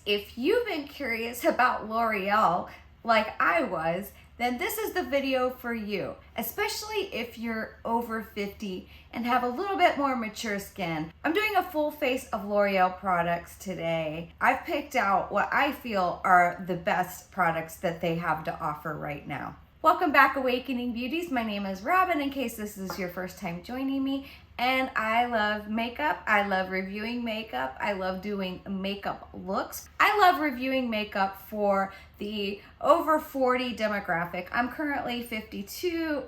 if you've been curious about L'Oreal like I was, then this is the video for you, especially if you're over 50 and have a little bit more mature skin. I'm doing a full face of L'Oreal products today. I've picked out what I feel are the best products that they have to offer right now. Welcome back, Awakening Beauties. My name is Robin, in case this is your first time joining me. And I love makeup. I love reviewing makeup. I love doing makeup looks. I love reviewing makeup for the over 40 demographic. I'm currently 52,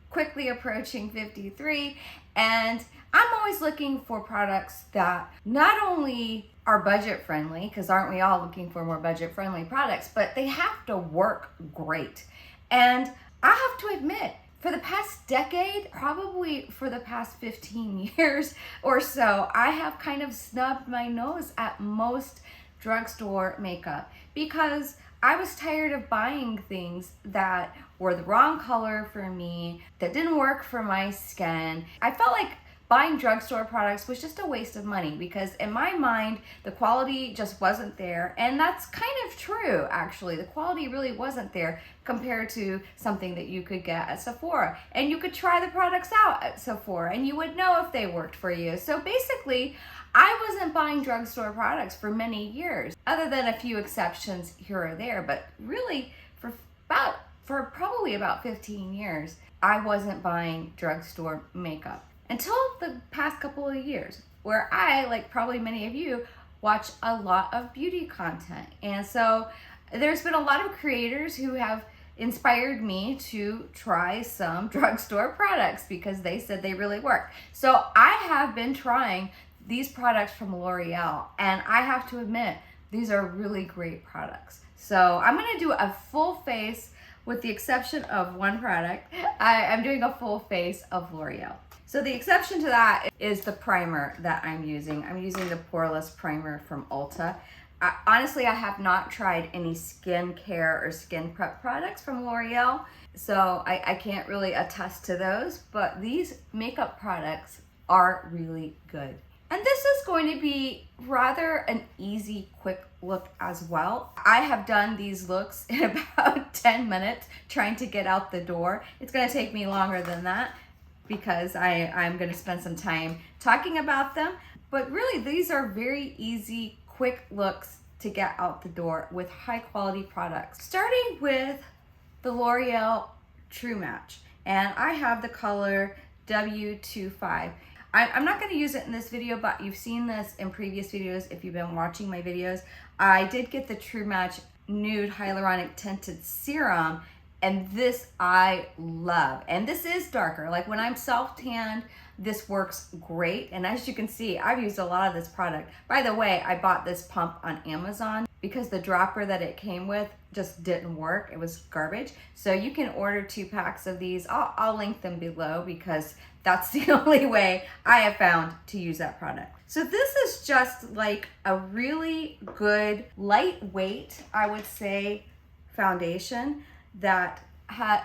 quickly approaching 53, and I'm always looking for products that not only are budget friendly, because aren't we all looking for more budget friendly products, but they have to work great. And I have to admit, for the past decade, probably for the past 15 years or so, I have kind of snubbed my nose at most drugstore makeup because I was tired of buying things that were the wrong color for me, that didn't work for my skin. I felt like buying drugstore products was just a waste of money because in my mind, the quality just wasn't there. And that's kind of true, actually. The quality really wasn't there compared to something that you could get at Sephora. And you could try the products out at Sephora and you would know if they worked for you. So basically, I wasn't buying drugstore products for many years, other than a few exceptions here or there. But really, for probably about 15 years, I wasn't buying drugstore makeup. Until the past couple of years, where I, like probably many of you, watch a lot of beauty content. And so there's been a lot of creators who have inspired me to try some drugstore products because they said they really work. So I have been trying these products from L'Oreal, and I have to admit, these are really great products. So I'm gonna do a full face, with the exception of one product. I'm doing a full face of L'Oreal. So the exception to that is the primer that I'm using. I'm using the Poreless primer from Ulta. Honestly, I have not tried any skincare or skin prep products from L'Oreal, so I can't really attest to those, but these makeup products are really good. And this is going to be rather an easy, quick look as well. I have done these looks in about 10 minutes trying to get out the door. It's gonna take me longer than that, because I'm going to spend some time talking about them. But really, these are very easy, quick looks to get out the door with high quality products. Starting with the L'Oreal True Match. And I have the color W25. I'm not going to use it in this video, but you've seen this in previous videos if you've been watching my videos. I did get the True Match Nude Hyaluronic Tinted Serum, and this I love. And this is darker. Like when I'm self-tanned, this works great. And as you can see, I've used a lot of this product. By the way, I bought this pump on Amazon because the dropper that it came with just didn't work. It was garbage. So you can order 2 packs of these. I'll link them below because that's the only way I have found to use that product. So this is just like a really good, lightweight, I would say, foundation that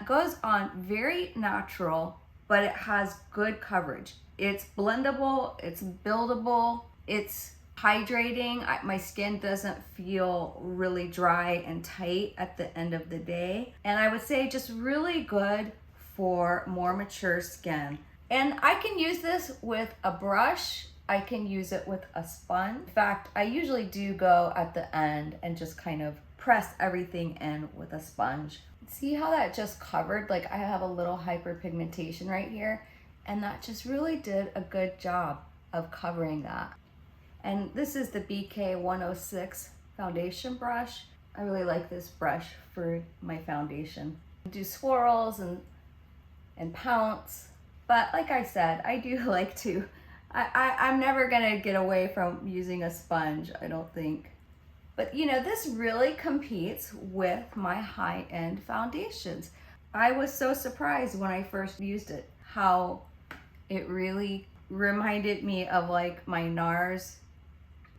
goes on very natural, but it has good coverage. It's blendable, it's buildable, it's hydrating. My skin doesn't feel really dry and tight at the end of the day. And I would say just really good for more mature skin. And I can use this with a brush. I can use it with a sponge. In fact, I usually do go at the end and just kind of press everything in with a sponge. See how that just covered? Like I have a little hyperpigmentation right here, and that just really did a good job of covering that. And this is the BK106 foundation brush. I really like this brush for my foundation. I do swirls and pounce, but like I said, I do like to, I'm never gonna get away from using a sponge, I don't think. But you know, this really competes with my high-end foundations. I was so surprised when I first used it, how it really reminded me of like my NARS.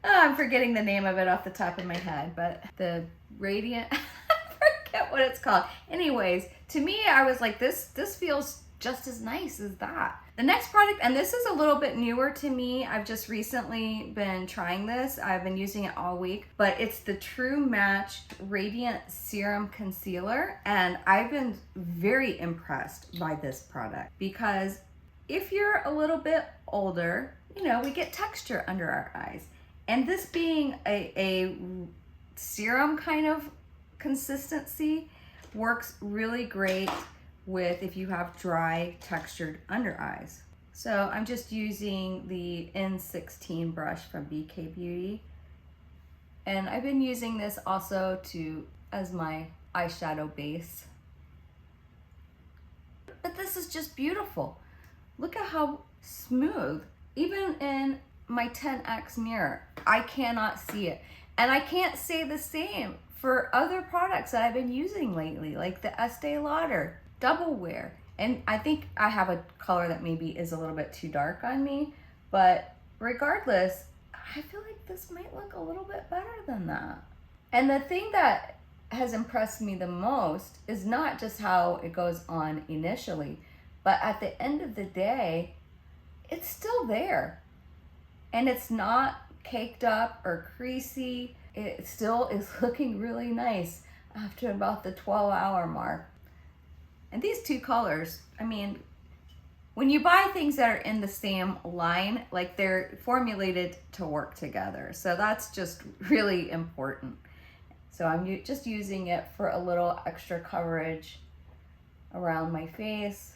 Oh, I'm forgetting the name of it off the top of my head, but the Radiant, I forget what it's called. Anyways, to me, I was like, this feels just as nice as that. The next product, and this is a little bit newer to me, I've just recently been trying this. I've been using it all week, but it's the True Match Radiant Serum Concealer, and I've been very impressed by this product because if you're a little bit older, you know, we get texture under our eyes. And this being a serum kind of consistency works really great with if you have dry textured under eyes. So I'm just using the N16 brush from BK Beauty. And I've been using this also as my eyeshadow base. But this is just beautiful. Look at how smooth. Even in my 10X mirror, I cannot see it. And I can't say the same for other products that I've been using lately, like the Estee Lauder Double Wear. And I think I have a color that maybe is a little bit too dark on me, but regardless, I feel like this might look a little bit better than that. And the thing that has impressed me the most is not just how it goes on initially, but at the end of the day, it's still there. And it's not caked up or creasy. It still is looking really nice after about the 12-hour mark. And these two colors, I mean, when you buy things that are in the same line, like they're formulated to work together. So that's just really important. So I'm just using it for a little extra coverage around my face.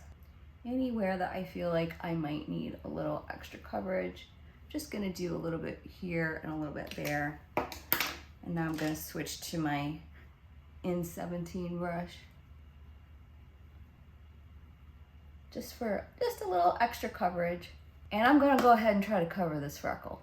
Anywhere that I feel like I might need a little extra coverage. Just gonna do a little bit here and a little bit there. And now I'm gonna switch to my N17 brush. Just a little extra coverage. And I'm gonna go ahead and try to cover this freckle.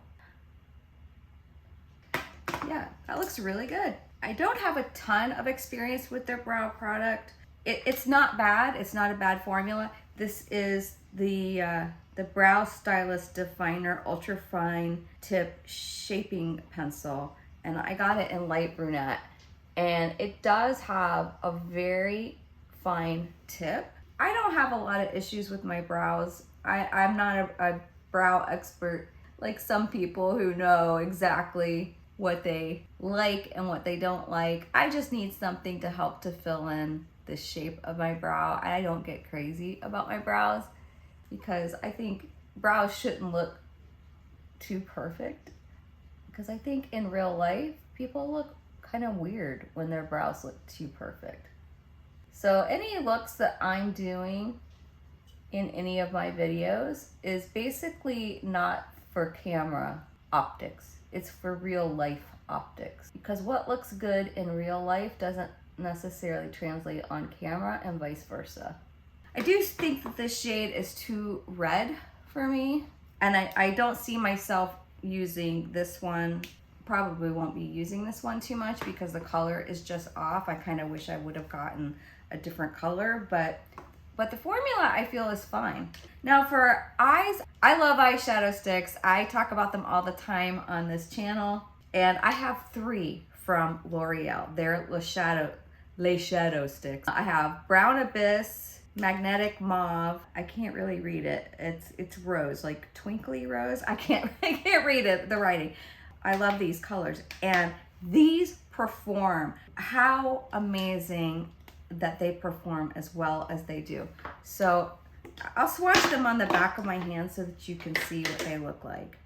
Yeah, that looks really good. I don't have a ton of experience with their brow product. It's not bad, it's not a bad formula. This is the Brow Stylist Definer Ultra Fine Tip Shaping Pencil. And I got it in light brunette. And it does have a very fine tip. I don't have a lot of issues with my brows. I'm not a brow expert like some people who know exactly what they like and what they don't like. I just need something to help to fill in the shape of my brow. I don't get crazy about my brows because I think brows shouldn't look too perfect, because I think in real life people look kind of weird when their brows look too perfect. So any looks that I'm doing in any of my videos is basically not for camera optics. It's for real life optics, because what looks good in real life doesn't necessarily translate on camera and vice versa. I do think that this shade is too red for me, and I don't see myself using this one. Probably won't be using this one too much because the color is just off. I kind of wish I would have gotten a different color, but the formula I feel is fine. Now for eyes, I love eyeshadow sticks. I talk about them all the time on this channel, and I have 3 from L'Oreal. They're Le Shadow sticks. I have Brown Abyss, Magnetic Mauve. I can't really read it. It's rose, like twinkly rose. I can't read it, the writing. I love these colors, and these perform. How amazing that they perform as well as they do. So I'll swatch them on the back of my hand so that you can see what they look like.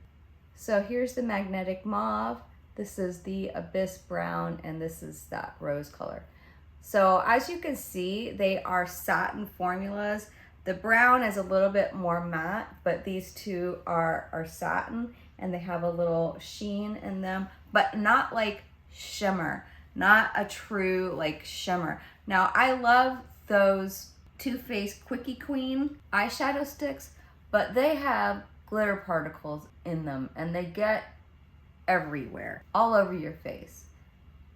So here's the Magnetic Mauve. This is the Abyss Brown, and this is that rose color. So as you can see, they are satin formulas. The brown is a little bit more matte, but these two are satin, and they have a little sheen in them, but not like shimmer, not a true like shimmer. Now I love those Too Faced Quickie Queen eyeshadow sticks, but they have glitter particles in them, and they get everywhere, all over your face.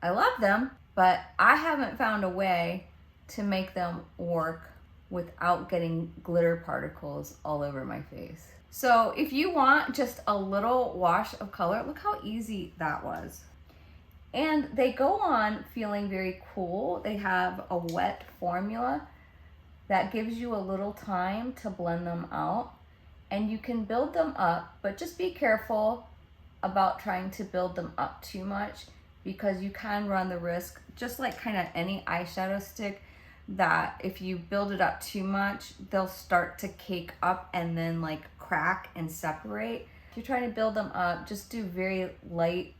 I love them, but I haven't found a way to make them work without getting glitter particles all over my face. So if you want just a little wash of color, look how easy that was. And they go on feeling very cool. They have a wet formula that gives you a little time to blend them out. and you can build them up, but just be careful about trying to build them up too much, because you can run the risk, just like kind of any eyeshadow stick, that if you build it up too much, they'll start to cake up and then like crack and separate. If you're trying to build them up, just do very light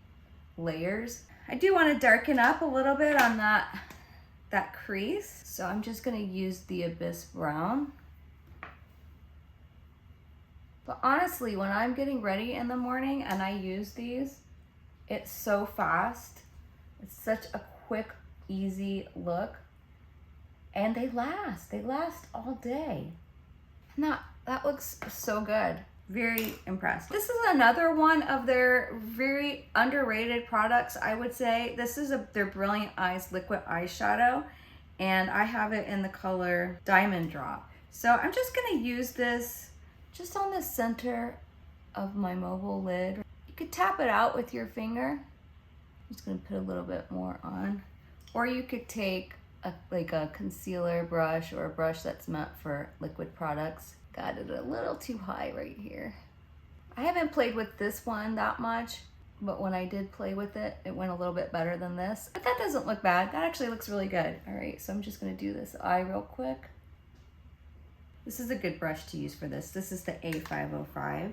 layers. I do want to darken up a little bit on that crease, so I'm just going to use the Abyss Brown. But honestly, when I'm getting ready in the morning and I use these, it's so fast. It's such a quick, easy look. And they last all day. And that looks so good. Very impressed. This is another one of their very underrated products, I would say. This is their Brilliant Eyes liquid eyeshadow, and I have it in the color Diamond Drop. So I'm just gonna use this just on the center of my mobile lid. You could tap it out with your finger. I'm just gonna put a little bit more on. Or you could take like a concealer brush or a brush that's meant for liquid products. Got it a little too high right here. I haven't played with this one that much, but when I did play with it, it went a little bit better than this. But that doesn't look bad. That actually looks really good. All right, so I'm just gonna do this eye real quick. This is a good brush to use for this. This is the A505.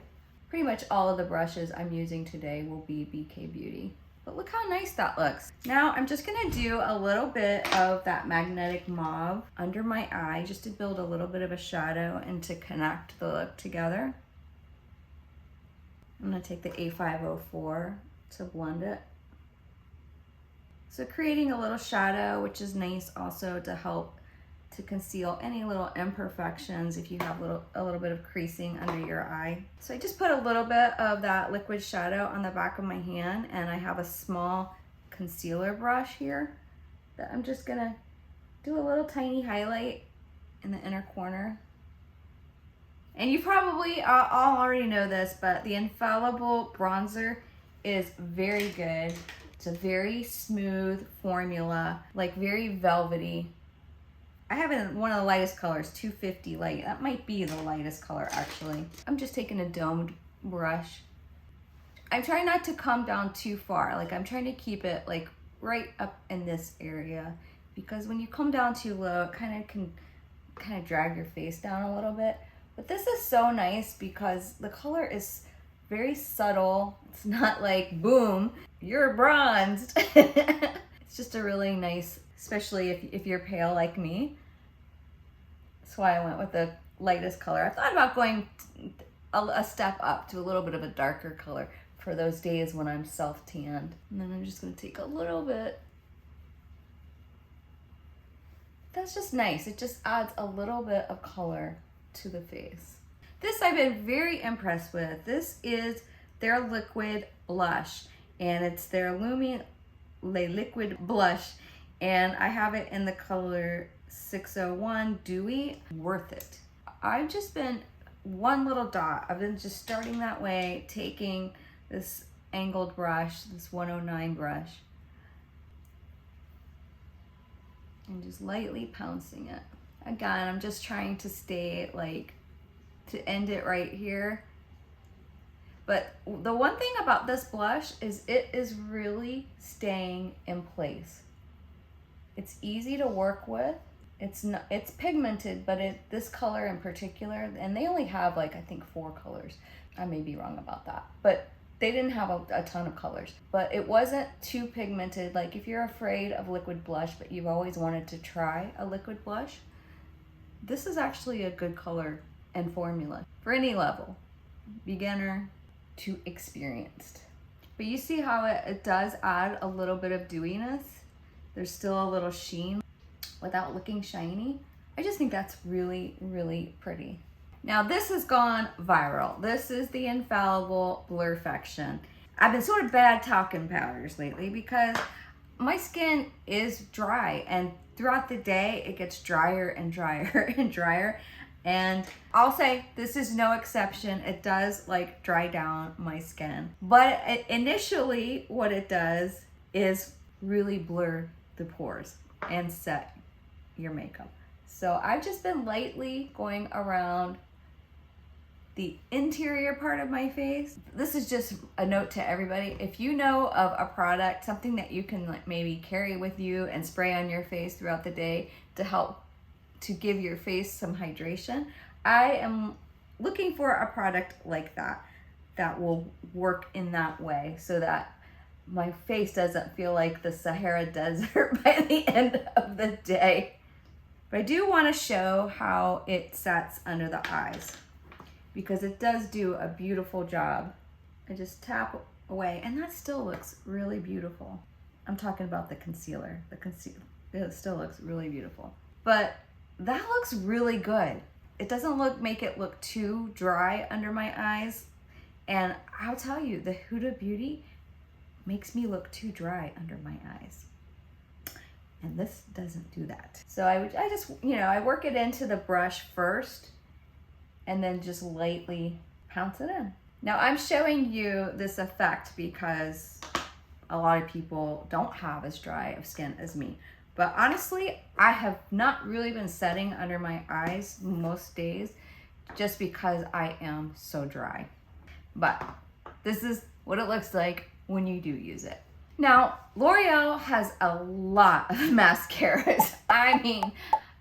Pretty much all of the brushes I'm using today will be BK Beauty. But look how nice that looks. Now I'm just gonna do a little bit of that magnetic mauve under my eye just to build a little bit of a shadow and to connect the look together. I'm gonna take the A504 to blend it. So creating a little shadow, which is nice also to help to conceal any little imperfections if you have a little bit of creasing under your eye. So I just put a little bit of that liquid shadow on the back of my hand, and I have a small concealer brush here that I'm just gonna do a little tiny highlight in the inner corner. And you probably all already know this, but the Infallible bronzer is very good. It's a very smooth formula, like very velvety. I have it in one of the lightest colors, 250 light. That might be the lightest color actually. I'm just taking a domed brush. I'm trying not to come down too far. Like I'm trying to keep it like right up in this area, because when you come down too low, it can drag your face down a little bit. But this is so nice because the color is very subtle. It's not like, boom, you're bronzed. It's just a really nice, especially if you're pale like me. That's why I went with the lightest color. I thought about going a step up to a little bit of a darker color for those days when I'm self-tanned. And then I'm just gonna take a little bit. That's just nice. It just adds a little bit of color to the face. This I've been very impressed with. This is their liquid blush, and it's their Lumi liquid blush, and I have it in the color 601 Dewy. Worth it. I've just been one little dot. I've been just starting that way, taking this angled brush, this 109 brush, and just lightly pouncing it. Again, I'm just trying to stay to end it right here. But the one thing about this blush is it is really staying in place. It's easy to work with. It's pigmented, but this color in particular, and they only have I think 4 colors. I may be wrong about that, but they didn't have a ton of colors. But it wasn't too pigmented. Like if you're afraid of liquid blush, but you've always wanted to try a liquid blush, this is actually a good color and formula for any level, beginner to experienced. But you see how it does add a little bit of dewiness. There's still a little sheen without looking shiny. I just think that's really, really pretty. Now this has gone viral. This is the Infallible Blur-Fection. I've been sort of bad talking powders lately because my skin is dry, and throughout the day it gets drier and drier and drier. And I'll say this is no exception. It does dry down my skin. But initially what it does is really blur the pores and set your makeup. So I've just been lightly going around the interior part of my face. This is just a note to everybody. If you know of a product, something that you can like maybe carry with you and spray on your face throughout the day to help to give your face some hydration, I am looking for a product like that that will work in that way so that my face doesn't feel like the Sahara Desert by the end of the day. But I do want to show how it sets under the eyes because it does do a beautiful job. I just tap away and that still looks really beautiful. I'm talking about the concealer. It still looks really beautiful. But that looks really good. It doesn't make it look too dry under my eyes. And I'll tell you, the Huda Beauty makes me look too dry under my eyes. And this doesn't do that. So I just, I work it into the brush first and then just lightly pounce it in. Now I'm showing you this effect because a lot of people don't have as dry of skin as me. But honestly, I have not really been setting under my eyes most days just because I am so dry. But this is what it looks like when you do use it. Now, L'Oreal has a lot of mascaras. I mean,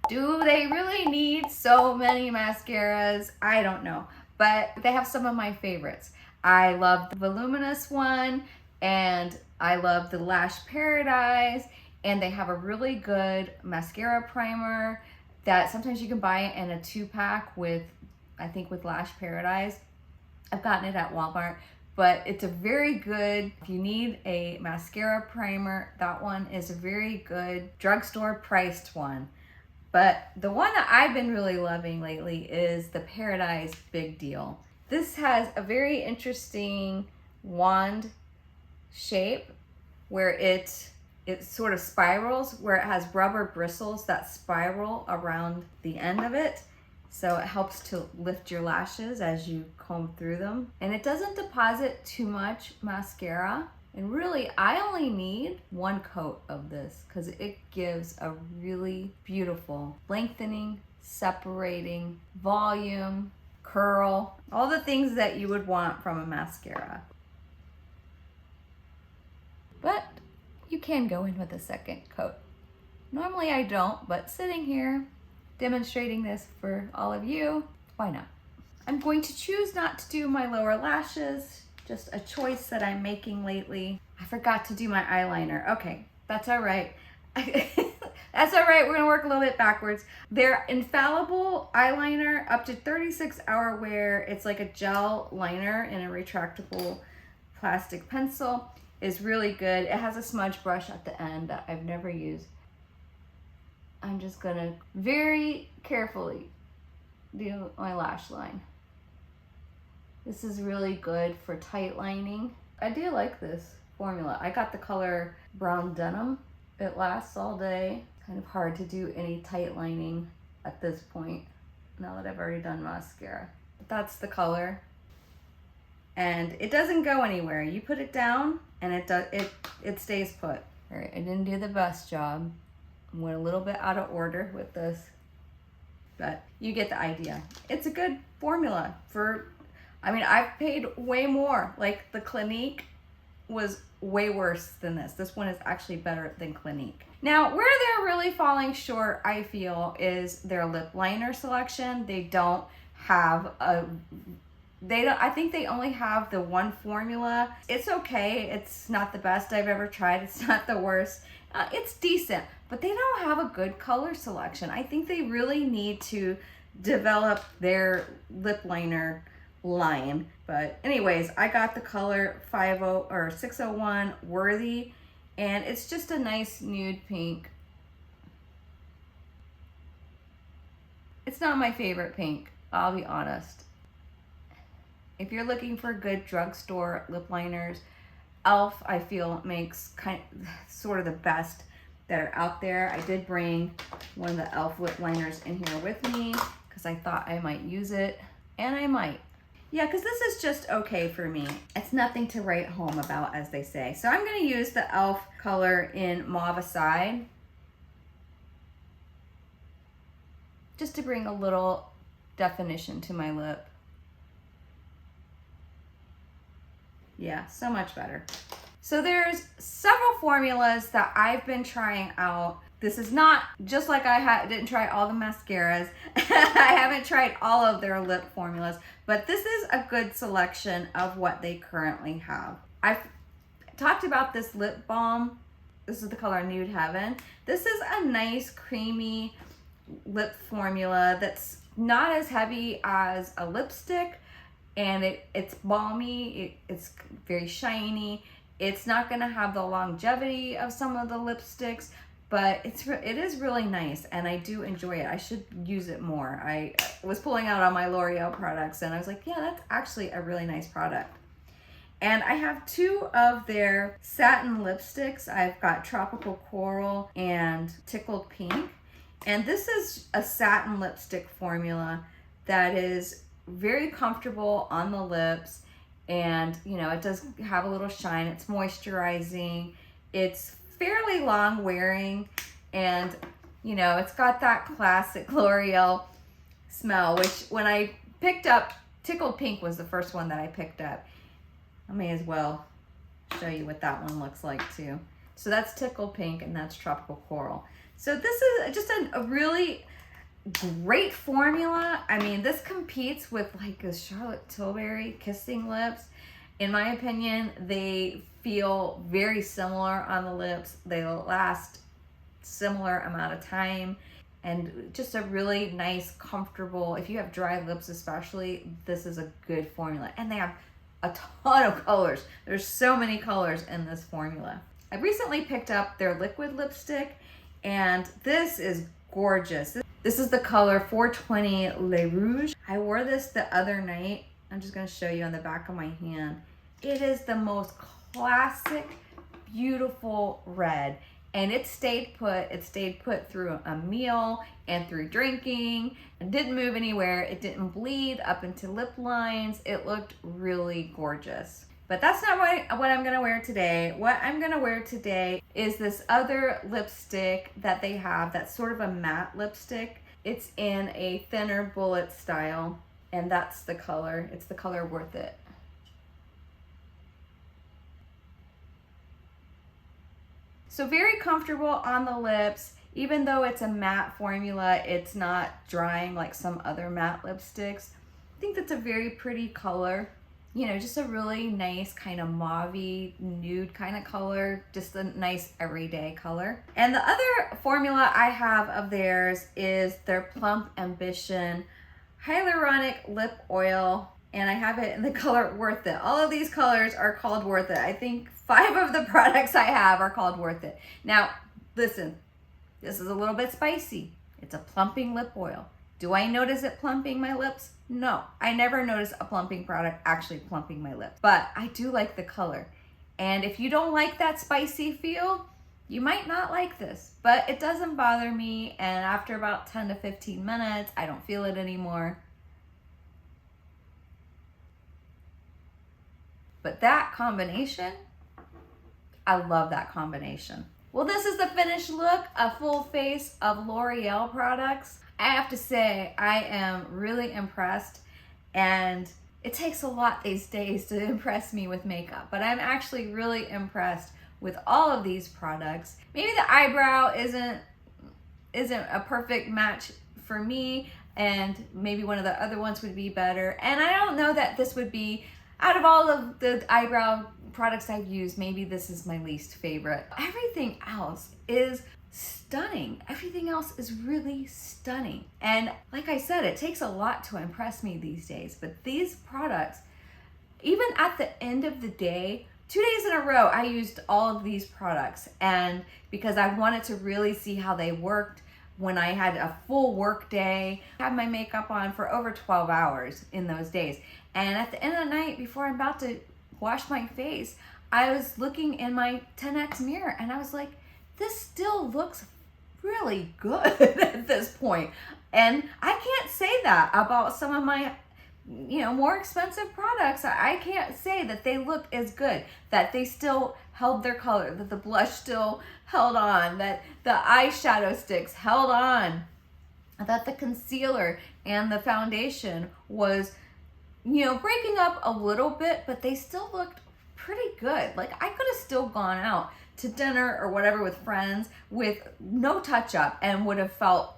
do they really need so many mascaras? I don't know, but they have some of my favorites. I love the Voluminous one, and I love the Lash Paradise, and they have a really good mascara primer that sometimes you can buy in a 2-pack with, I think with Lash Paradise. I've gotten it at Walmart. But it's a very good, if you need a mascara primer, that one is a very good drugstore priced one. But the one that I've been really loving lately is the Paradise Big Deal. This has a very interesting wand shape where it sort of spirals, where it has rubber bristles that spiral around the end of it. So it helps to lift your lashes as you comb through them. And it doesn't deposit too much mascara. And really, I only need 1 coat of this because it gives a really beautiful lengthening, separating, volume, curl, all the things that you would want from a mascara. But you can go in with a 2nd coat. Normally I don't, but sitting here demonstrating this for all of you, why not? I'm going to choose not to do my lower lashes, just a choice that I'm making lately. I forgot to do my eyeliner. Okay, that's all right. That's all right, we're gonna work a little bit backwards. Their Infallible eyeliner, up to 36-hour wear. It's like a gel liner in a retractable plastic pencil, is really good. It has a smudge brush at the end that I've never used. I'm just gonna very carefully do my lash line. This is really good for tight lining. I do like this formula. I got the color Brown Denim. It lasts all day. Kind of hard to do any tight lining at this point, now that I've already done mascara. But that's the color. And it doesn't go anywhere. You put it down and it stays put. All right, I didn't do the best job. Went a little bit out of order with this, but you get the idea. It's a good formula for, I mean, I've paid way more. Like the Clinique was way worse than this. This one is actually better than Clinique. Now, where they're really falling short, I feel, is their lip liner selection. They don't have I think they only have the one formula. It's okay. It's not the best I've ever tried. It's not the worst. It's decent, but they don't have a good color selection. I think they really need to develop their lip liner line. But anyways, I got the color 601 Worthy, and it's just a nice nude pink. It's not my favorite pink, I'll be honest. If you're looking for good drugstore lip liners, e.l.f. I feel makes sort of the best that are out there. I did bring one of the e.l.f. lip liners in here with me because I thought I might use it, and I might. Yeah, because this is just okay for me. It's nothing to write home about, as they say. So I'm going to use the e.l.f. color in Mauve Aside, just to bring a little definition to my lip. Yeah, so much better. So there's several formulas that I've been trying out. This is not just like didn't try all the mascaras. I haven't tried all of their lip formulas, but this is a good selection of what they currently have. I've talked about this lip balm. This is the color Nude Heaven. This is a nice creamy lip formula that's not as heavy as a lipstick, and it's balmy, it's very shiny. It's not gonna have the longevity of some of the lipsticks, but it is really nice, and I do enjoy it. I should use it more. I was pulling out on my L'Oreal products, and I was like, yeah, that's actually a really nice product. And I have two of their satin lipsticks. I've got Tropical Coral and Tickled Pink. And this is a satin lipstick formula that is very comfortable on the lips. And, you know, it does have a little shine. It's moisturizing. It's fairly long wearing. And, you know, it's got that classic L'Oreal smell, which when I picked up, Tickled Pink was the first one that I picked up. I may as well show you what that one looks like too. So that's Tickled Pink and that's Tropical Coral. So this is just a really great formula. I mean, this competes with like a Charlotte Tilbury Kissing Lips. In my opinion, they feel very similar on the lips. They last similar amount of time, and just a really nice, comfortable, if you have dry lips especially, this is a good formula. And they have a ton of colors. There's so many colors in this formula. I recently picked up their liquid lipstick, and this is gorgeous. This is the color 420 Le Rouge. I wore this the other night. I'm just gonna show you on the back of my hand. It is the most classic, beautiful red. And it stayed put. It stayed put through a meal and through drinking. It didn't move anywhere. It didn't bleed up into lip lines. It looked really gorgeous. But that's not what I'm gonna wear today. What I'm gonna wear today is this other lipstick that they have that's sort of a matte lipstick. It's in a thinner bullet style, and that's the color. It's the color Worth It. So very comfortable on the lips. Even though it's a matte formula, it's not drying like some other matte lipsticks. I think that's a very pretty color. You know, just a really nice kind of mauve-y, nude kind of color. Just a nice everyday color. And the other formula I have of theirs is their Plump Ambition Hyaluronic Lip Oil. And I have it in the color Worth It. All of these colors are called Worth It. I think 5 of the products I have are called Worth It. Now, listen, this is a little bit spicy. It's a plumping lip oil. Do I notice it plumping my lips? No, I never notice a plumping product actually plumping my lips, but I do like the color. And if you don't like that spicy feel, you might not like this, but it doesn't bother me. And after about 10 to 15 minutes, I don't feel it anymore. But that combination, I love that combination. Well, this is the finished look, a full face of L'Oreal products. I have to say, I am really impressed, and it takes a lot these days to impress me with makeup, but I'm actually really impressed with all of these products. Maybe the eyebrow isn't a perfect match for me, and maybe one of the other ones would be better. And I don't know that this would be, out of all of the eyebrow products I've used, maybe this is my least favorite. Everything else is stunning. Everything else is really stunning. And like I said, it takes a lot to impress me these days, but these products, even at the end of the day, 2 days in a row, I used all of these products, and because I wanted to really see how they worked when I had a full work day. I had my makeup on for over 12 hours in those days. And at the end of the night, before I'm about to wash my face, I was looking in my 10X mirror and I was like, this still looks really good at this point. And I can't say that about some of my, you know, more expensive products. I can't say that they look as good, that they still held their color, that the blush still held on, that the eyeshadow sticks held on, that the concealer and the foundation was, you know, breaking up a little bit, but they still looked pretty good. Like I could have still gone out to dinner or whatever with friends with no touch up and would have felt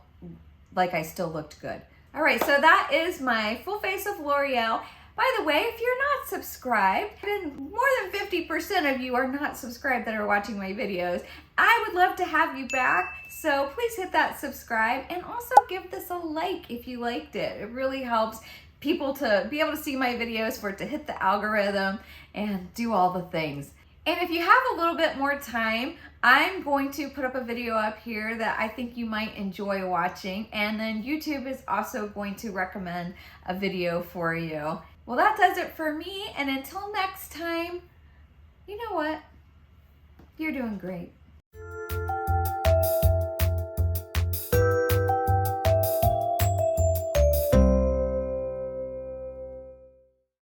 like I still looked good. All right, so that is my full face of L'Oreal. By the way, if you're not subscribed, and more than 50% of you are not subscribed that are watching my videos, I would love to have you back. So please hit that subscribe and also give this a like if you liked it. It really helps people to be able to see my videos, for it to hit the algorithm and do all the things. And if you have a little bit more time, I'm going to put up a video up here that I think you might enjoy watching. And then YouTube is also going to recommend a video for you. Well, that does it for me. And until next time, you know what? You're doing great.